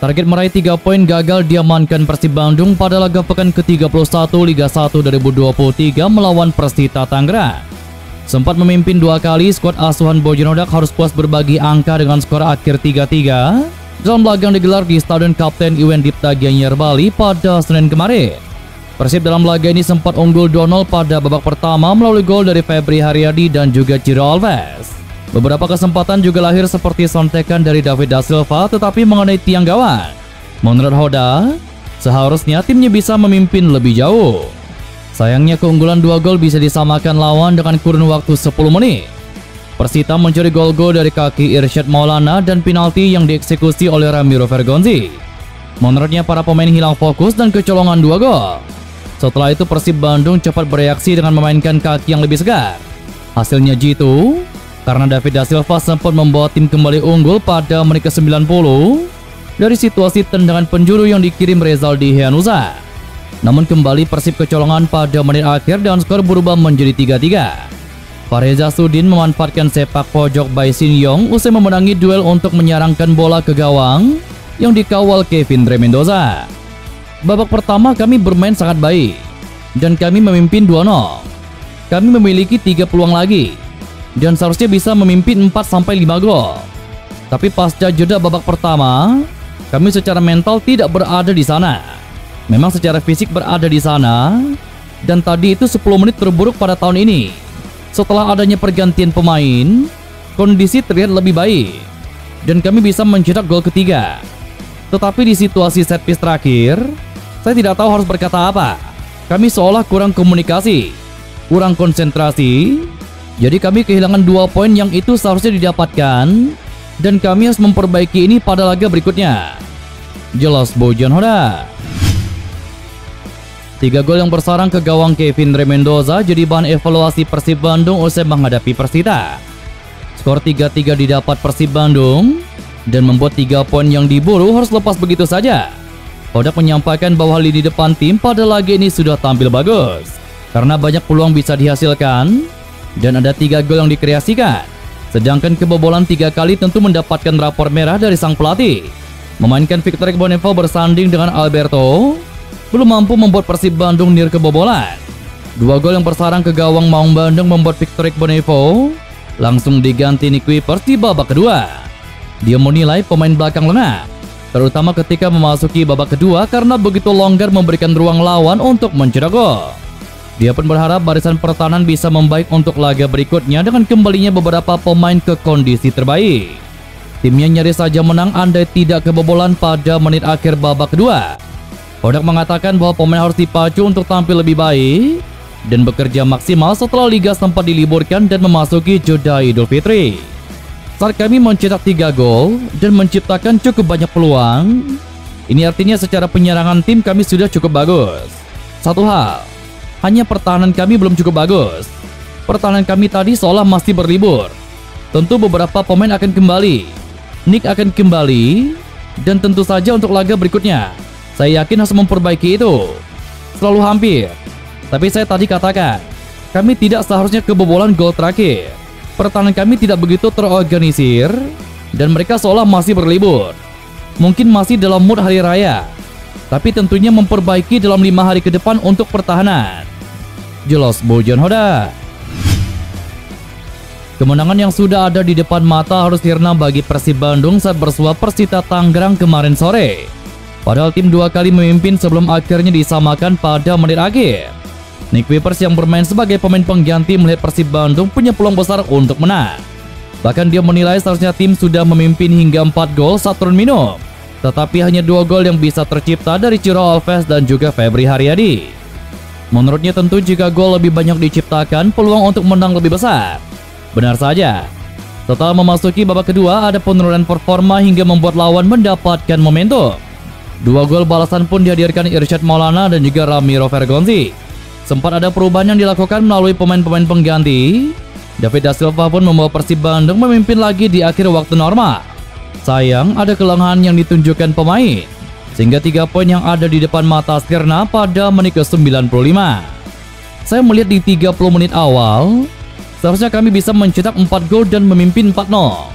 Target meraih 3 poin gagal diamankan Persib Bandung pada laga pekan ke-31 Liga 1 2023 melawan Persita Tangerang. Sempat memimpin 2 kali, skuad asuhan Bojonegoro harus puas berbagi angka dengan skor akhir 3-3 dalam laga yang digelar di Stadion Kapten Iwan Dipta Gianyar Bali pada Senin kemarin. Persib dalam laga ini sempat unggul 2-0 pada babak pertama melalui gol dari Febri Haryadi dan juga Ciro Alves. Beberapa kesempatan juga lahir seperti sontekan dari David da Silva tetapi mengenai tiang gawang. Menurut Hoda, seharusnya timnya bisa memimpin lebih jauh. Sayangnya keunggulan 2 gol bisa disamakan lawan dengan kurun waktu 10 menit. Persita mencuri gol-gol dari kaki Irsyad Maulana dan penalti yang dieksekusi oleh Ramiro Vergonzi. Menurutnya para pemain hilang fokus dan kecolongan 2 gol. Setelah itu Persib Bandung cepat bereaksi dengan memainkan kaki yang lebih segar. Hasilnya jitu karena David da Silva sempat membawa tim kembali unggul pada menit ke-90 dari situasi tendangan penjuru yang dikirim Rezaldi Heanusa. Namun kembali Persib kecolongan pada menit akhir dan skor berubah menjadi 3-3. Fareza Sudin memanfaatkan sepak pojok Bai Sin Yong usai memenangi duel untuk menyarangkan bola ke gawang yang dikawal Kevin Dre Mendoza. Babak pertama kami bermain sangat baik dan kami memimpin 2-0. Kami memiliki 3 peluang lagi dan seharusnya bisa memimpin 4-5 gol. Tapi pasca jeda babak pertama, kami secara mental tidak berada di sana. Memang secara fisik berada di sana, dan tadi itu 10 menit terburuk pada tahun ini. Setelah adanya pergantian pemain, kondisi terlihat lebih baik, dan kami bisa mencetak gol ketiga. Tetapi di situasi set piece terakhir, saya tidak tahu harus berkata apa. Kami seolah kurang komunikasi, kurang konsentrasi. Jadi kami kehilangan 2 poin yang itu seharusnya didapatkan dan kami harus memperbaiki ini pada laga berikutnya. Jelas Bojonegoro. 3 gol yang bersarang ke gawang Kevin Dre Mendoza jadi bahan evaluasi Persib Bandung usai menghadapi Persita. Skor 3-3 didapat Persib Bandung dan membuat 3 poin yang diburu harus lepas begitu saja. Hodak menyampaikan bahwa lini depan tim pada laga ini sudah tampil bagus karena banyak peluang bisa dihasilkan dan ada 3 gol yang dikreasikan. Sedangkan kebobolan 3 kali tentu mendapatkan rapor merah dari sang pelatih. Memainkan Victor Ekbonnevo bersanding dengan Alberto belum mampu membuat Persib Bandung nir kebobolan. 2 gol yang bersarang ke gawang Maung Bandung membuat Victor Ekbonnevo langsung diganti Nick Wipers di babak kedua. Dia menilai pemain belakang lengah, terutama ketika memasuki babak kedua karena begitu longgar memberikan ruang lawan untuk mencetak gol. Dia pun berharap barisan pertahanan bisa membaik untuk laga berikutnya dengan kembalinya beberapa pemain ke kondisi terbaik. Timnya nyaris saja menang andai tidak kebobolan pada menit akhir babak kedua. Hodak mengatakan bahwa pemain harus dipacu untuk tampil lebih baik dan bekerja maksimal setelah liga sempat diliburkan dan memasuki jeda Idul Fitri. Saat kami mencetak 3 gol dan menciptakan cukup banyak peluang, ini artinya secara penyerangan tim kami sudah cukup bagus. Satu hal, hanya pertahanan kami belum cukup bagus. Pertahanan kami tadi seolah masih berlibur. Tentu beberapa pemain akan kembali. Nick akan kembali. Dan tentu saja untuk laga berikutnya, saya yakin harus memperbaiki itu. Selalu hampir. Tapi saya tadi katakan, kami tidak seharusnya kebobolan gol terakhir. Pertahanan kami tidak begitu terorganisir. Dan mereka seolah masih berlibur. Mungkin masih dalam mood hari raya. Tapi tentunya memperbaiki dalam 5 hari ke depan untuk pertahanan. Jelas Bojonegoro. Kemenangan yang sudah ada di depan mata harus sirna bagi Persib Bandung saat bersua Persita Tangerang kemarin sore. Padahal tim 2 kali memimpin sebelum akhirnya disamakan pada menit akhir. Nick Wipers yang bermain sebagai pemain pengganti melihat Persib Bandung punya peluang besar untuk menang. Bahkan dia menilai seharusnya tim sudah memimpin hingga 4 gol saat turun minum. Tetapi hanya 2 gol yang bisa tercipta dari Ciro Alves dan juga Febri Haryadi. Menurutnya tentu jika gol lebih banyak diciptakan, peluang untuk menang lebih besar. Benar saja, setelah memasuki babak kedua ada penurunan performa hingga membuat lawan mendapatkan momentum. 2 gol balasan pun dihadirkan Irsyad Maulana dan juga Ramiro Vergonzi. Sempat ada perubahan yang dilakukan melalui pemain-pemain pengganti. David da Silva pun membawa Persib Bandung memimpin lagi di akhir waktu normal. Sayang ada kelemahan yang ditunjukkan pemain, sehingga 3 poin yang ada di depan mata sirna pada menit ke-95. Saya melihat di 30 menit awal, seharusnya kami bisa mencetak 4 gol dan memimpin 4-0.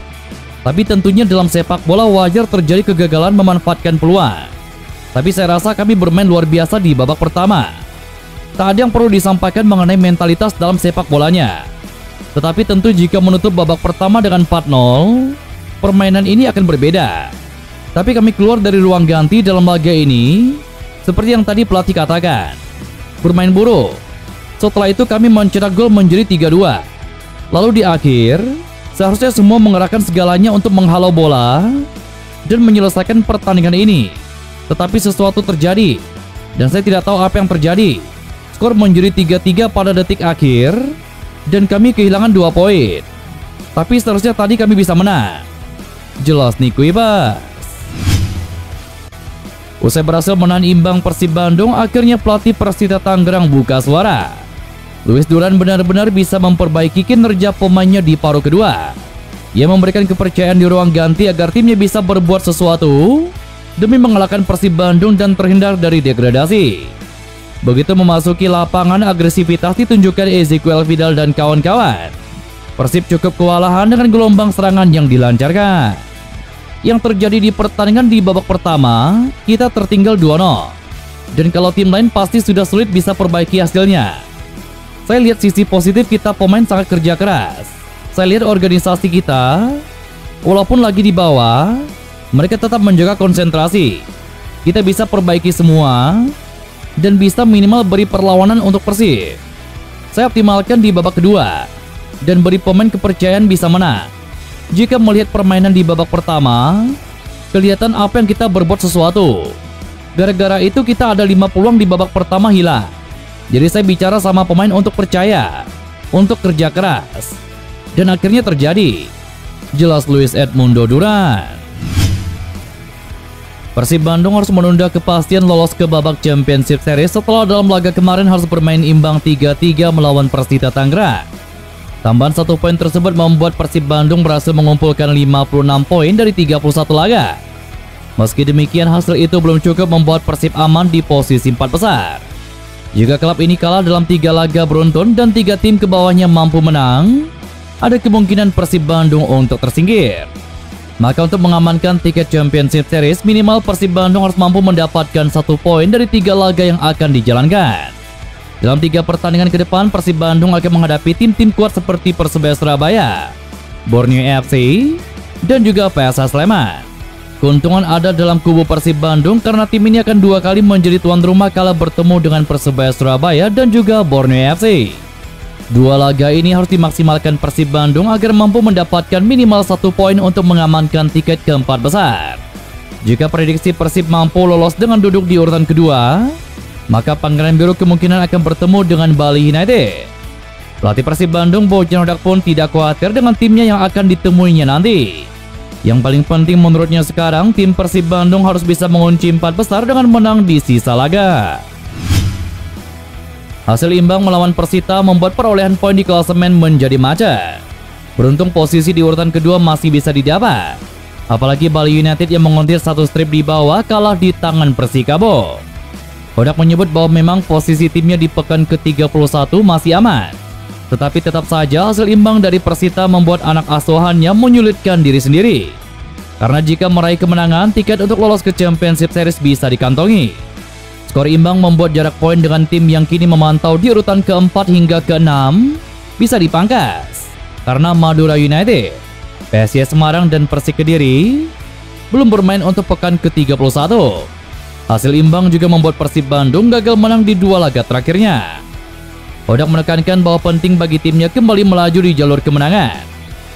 Tapi tentunya dalam sepak bola wajar terjadi kegagalan memanfaatkan peluang. Tapi saya rasa kami bermain luar biasa di babak pertama. Tak ada yang perlu disampaikan mengenai mentalitas dalam sepak bolanya. Tetapi tentu jika menutup babak pertama dengan 4-0, permainan ini akan berbeda. Tapi kami keluar dari ruang ganti dalam laga ini, seperti yang tadi pelatih katakan, bermain buruk. Setelah itu kami mencetak gol menjadi 3-2. Lalu di akhir, seharusnya semua mengerahkan segalanya untuk menghalau bola dan menyelesaikan pertandingan ini. Tetapi sesuatu terjadi, dan saya tidak tahu apa yang terjadi. Skor menjadi 3-3 pada detik akhir, dan kami kehilangan 2 poin. Tapi seharusnya tadi kami bisa menang. Jelas nih Kuibas. Usai berhasil menahan imbang Persib Bandung, akhirnya pelatih Persita Tangerang buka suara. Luis Duran benar-benar bisa memperbaiki kinerja pemainnya di paruh kedua. Ia memberikan kepercayaan di ruang ganti agar timnya bisa berbuat sesuatu demi mengalahkan Persib Bandung dan terhindar dari degradasi. Begitu memasuki lapangan, agresivitas ditunjukkan Ezequiel Vidal dan kawan-kawan. Persib cukup kewalahan dengan gelombang serangan yang dilancarkan. Yang terjadi di pertandingan di babak pertama, kita tertinggal 2-0. Dan kalau tim lain pasti sudah sulit bisa perbaiki hasilnya. Saya lihat sisi positif kita, pemain sangat kerja keras. Saya lihat organisasi kita, walaupun lagi di bawah, mereka tetap menjaga konsentrasi. Kita bisa perbaiki semua dan bisa minimal beri perlawanan untuk Persib. Saya optimalkan di babak kedua dan beri pemain kepercayaan bisa menang. Jika melihat permainan di babak pertama, kelihatan apa yang kita berbuat sesuatu. Gara-gara itu kita ada 5 peluang di babak pertama hilang. Jadi saya bicara sama pemain untuk percaya, untuk kerja keras. Dan akhirnya terjadi. Jelas Luis Edmundo Duran. Persib Bandung harus menunda kepastian lolos ke babak Championship Series setelah dalam laga kemarin harus bermain imbang 3-3 melawan Persita Tangerang. Tambahan 1 poin tersebut membuat Persib Bandung berhasil mengumpulkan 56 poin dari 31 laga. Meski demikian, hasil itu belum cukup membuat Persib aman di posisi 4 besar. Jika klub ini kalah dalam 3 laga beruntun dan 3 tim ke bawahnya mampu menang, ada kemungkinan Persib Bandung untuk tersingkir. Maka untuk mengamankan tiket Championship Series, minimal Persib Bandung harus mampu mendapatkan 1 poin dari 3 laga yang akan dijalankan. Dalam 3 pertandingan ke depan, Persib Bandung akan menghadapi tim-tim kuat seperti Persebaya Surabaya, Borneo FC, dan juga PSS Sleman. Keuntungan ada dalam kubu Persib Bandung karena tim ini akan 2 kali menjadi tuan rumah kala bertemu dengan Persebaya Surabaya dan juga Borneo FC. 2 laga ini harus dimaksimalkan Persib Bandung agar mampu mendapatkan minimal 1 poin untuk mengamankan tiket ke-4 besar. Jika prediksi Persib mampu lolos dengan duduk di urutan kedua, maka Pangeran Biru kemungkinan akan bertemu dengan Bali United. Pelatih Persib Bandung Bojan Hodak pun tidak khawatir dengan timnya yang akan ditemuinya nanti. Yang paling penting menurutnya sekarang, tim Persib Bandung harus bisa mengunci 4 besar dengan menang di sisa laga. Hasil imbang melawan Persita membuat perolehan poin di klasemen menjadi macet. Beruntung posisi di urutan kedua masih bisa didapat. Apalagi Bali United yang mengontir 1 strip di bawah kalah di tangan Persikabo. Hodak menyebut bahwa memang posisi timnya di pekan ke-31 masih aman. Tetapi tetap saja hasil imbang dari Persita membuat anak asuhannya menyulitkan diri sendiri. Karena jika meraih kemenangan, tiket untuk lolos ke Championship Series bisa dikantongi. Skor imbang membuat jarak poin dengan tim yang kini memantau di urutan ke-4 hingga ke-6 bisa dipangkas. Karena Madura United, PSIS Semarang, dan Persik Kediri belum bermain untuk pekan ke-31. Hasil imbang juga membuat Persib Bandung gagal menang di 2 laga terakhirnya. Hodak menekankan bahwa penting bagi timnya kembali melaju di jalur kemenangan.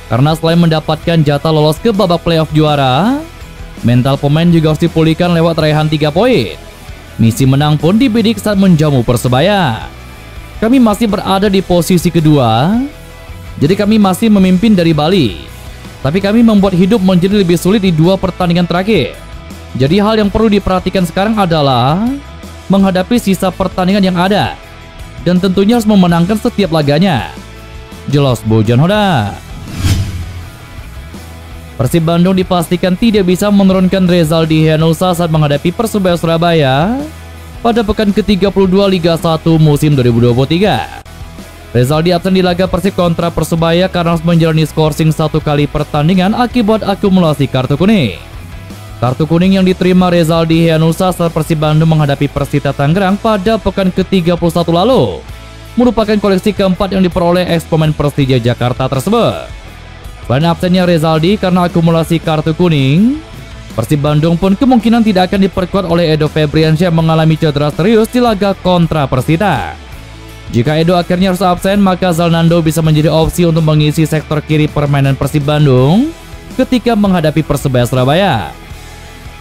Karena selain mendapatkan jatah lolos ke babak playoff juara, mental pemain juga harus dipulihkan lewat raihan 3 poin. Misi menang pun dibidik saat menjamu Persebaya. Kami masih berada di posisi kedua, jadi kami masih memimpin dari Bali. Tapi kami membuat hidup menjadi lebih sulit di 2 pertandingan terakhir. Jadi hal yang perlu diperhatikan sekarang adalah menghadapi sisa pertandingan yang ada. Dan tentunya harus memenangkan setiap laganya. Jelas Bojan Hodak. Persib Bandung dipastikan tidak bisa menurunkan Rezaldi Henusa saat menghadapi Persebaya Surabaya pada pekan ke-32 Liga 1 musim 2023. Rezaldi absen di laga Persib kontra Persebaya karena harus menjalani skorsing 1 kali pertandingan akibat akumulasi kartu kuning. Kartu kuning yang diterima Rezaldi Hehanussa saat Persib Bandung menghadapi Persita Tangerang pada pekan ke-31 lalu merupakan koleksi keempat yang diperoleh eks-pemain Persija Jakarta tersebut. Selain absennya Rezaldi karena akumulasi kartu kuning, Persib Bandung pun kemungkinan tidak akan diperkuat oleh Edo Febriansyah yang mengalami cedera serius di laga kontra Persita. Jika Edo akhirnya harus absen, maka Zalnando bisa menjadi opsi untuk mengisi sektor kiri permainan Persib Bandung ketika menghadapi Persebaya Surabaya.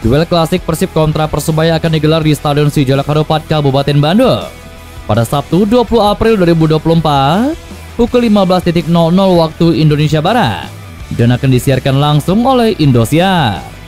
Duel klasik Persib kontra Persebaya akan digelar di Stadion Sijalak Harupat, Kabupaten Bandung pada Sabtu 20 April 2024 pukul 15.00 waktu Indonesia Barat dan akan disiarkan langsung oleh Indosiar.